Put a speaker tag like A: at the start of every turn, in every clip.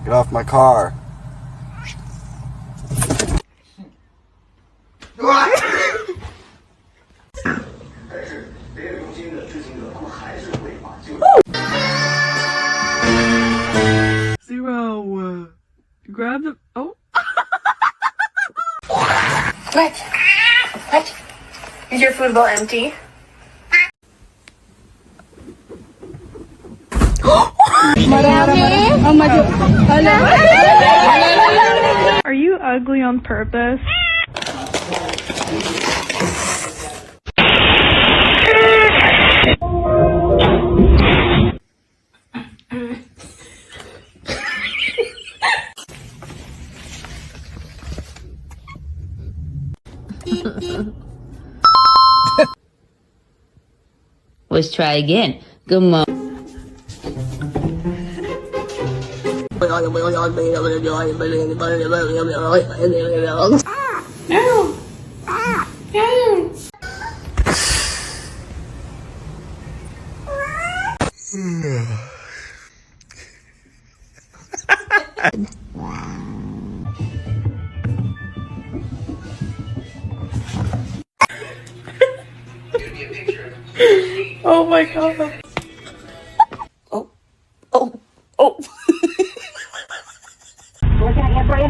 A: Get off my car.
B: Zero. Grab the. Oh.
C: What? What? Is your food bowl empty?
B: Are you ugly on purpose?
D: Let's try again. Good morning.
B: Oh my god.
D: Oh. Oh. Oh.
C: What can I get for you?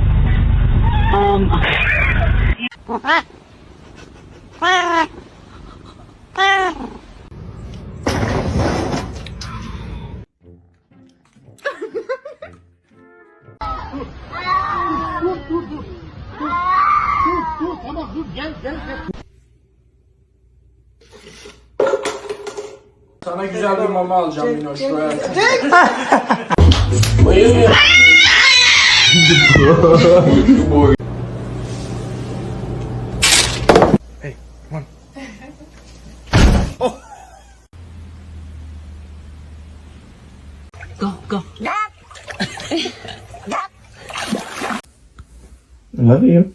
E: Sana güzel bir mama alacağım Minoş. Hey, come on. Oh.
D: Go.
A: I love you.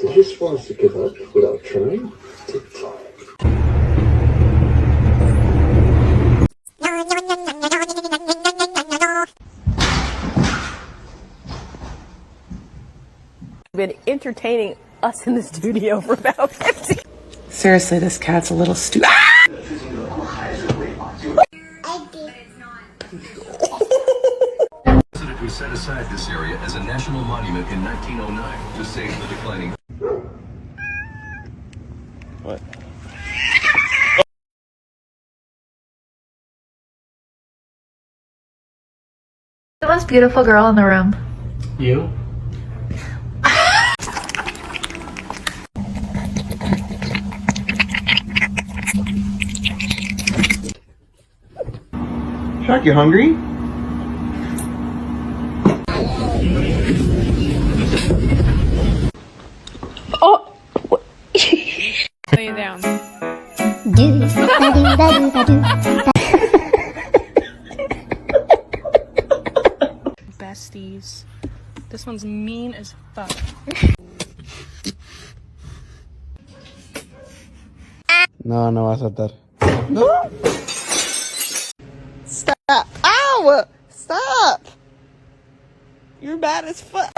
F: Did you just want us to give up without trying?
G: Been entertaining us in the studio for about 50. Seriously, this cat's a little stupid.
H: We set aside this area as a national monument in 1909 to save the declining.
A: What?
I: The most beautiful girl in the room.
E: You?
A: Shark, you hungry?
B: Oh! Lay down. Besties. This one's mean as fuck.
A: No, no vas a atar.
G: Stop. Ow! Stop! You're bad as fuck.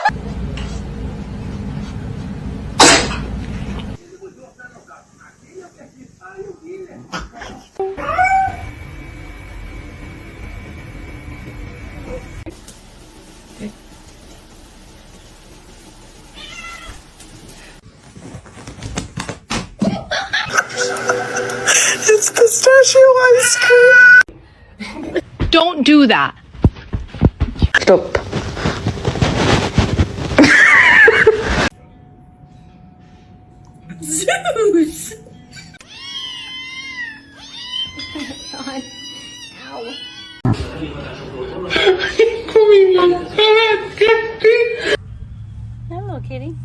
G: It's pistachio ice cream.
B: Don't do that.
G: Stop. shoes. God. Ow. Hello, kitty.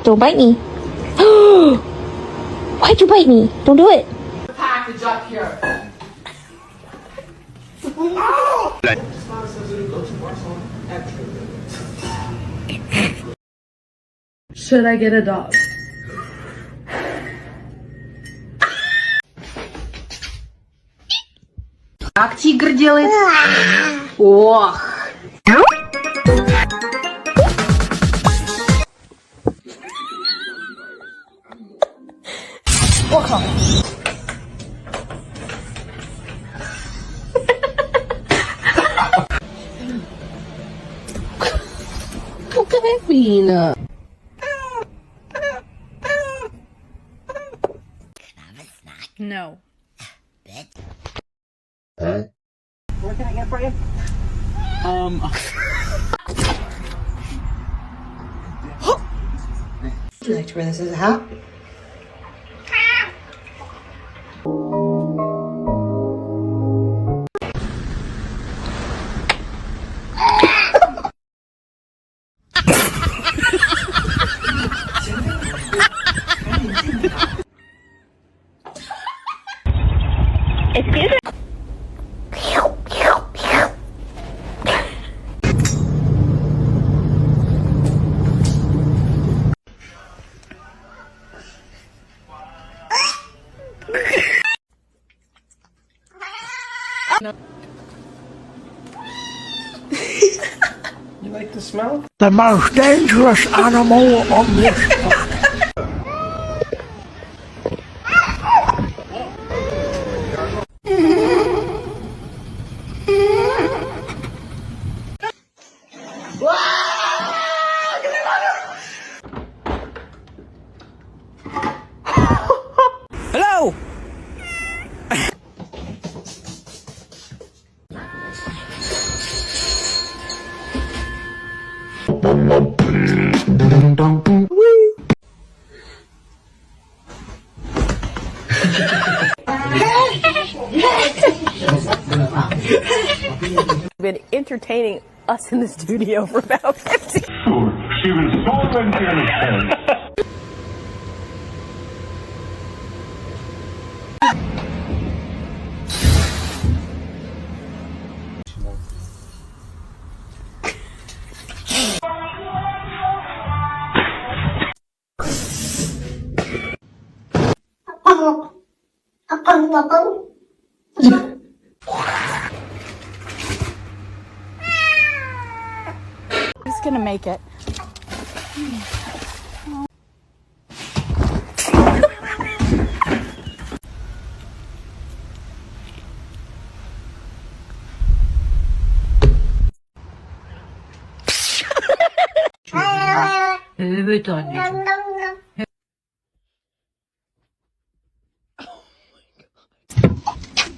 I: Don't bite me. Why'd you bite me? Don't do it.
G: Package up here. Should I get a dog? Как тигр делает? Ох. Mina.
B: No.
G: What can I get for you? Would you like to wear this as a hat?
I: Excuse me?
E: You like the smell?
J: The most dangerous animal on this planet.
E: Hello!
G: Been entertaining us in the studio for about 50.
F: She was so intelligent.
B: He's gonna make it.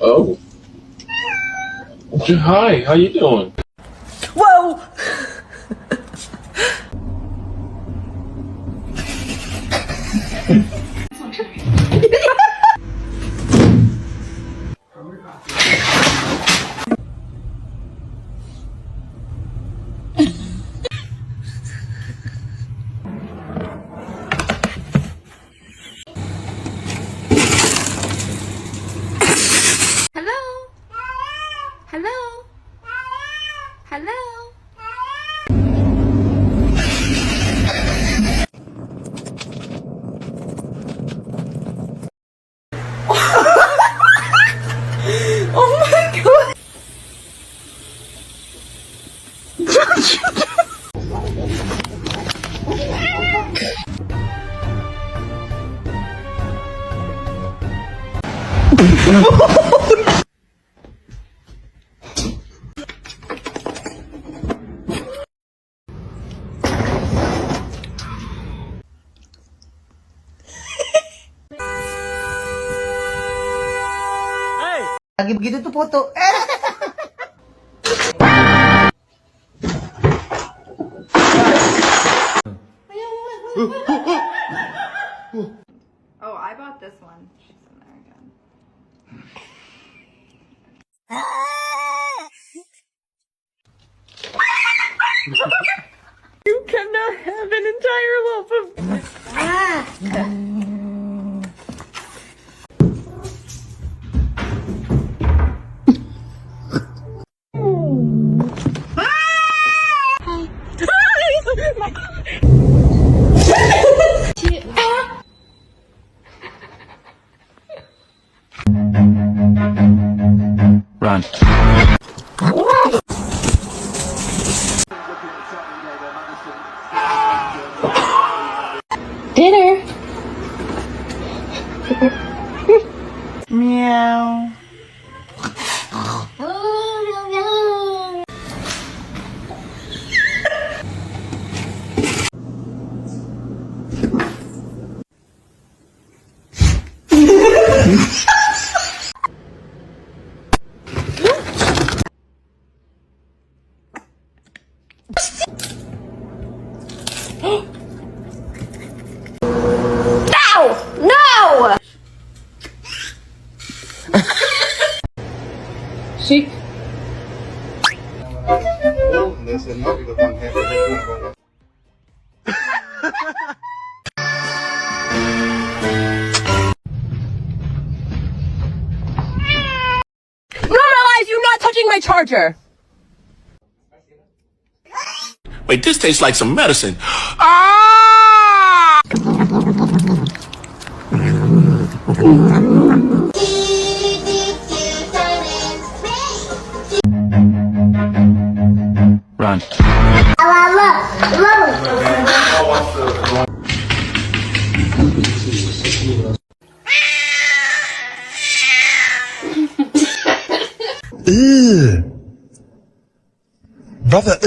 A: Oh. Hi, how you doing?
G: Whoa!
I: Hello? Hello?
G: Lagi begitu tuh foto.
B: Oh, I bought this one. She's in there again. You cannot have an entire loaf of.
A: Run.
I: Dinner.
G: Meow.
I: No!
B: She.
G: Normalize you not touching my charger.
J: Wait, this tastes like some medicine.
A: Run.
J: Brother,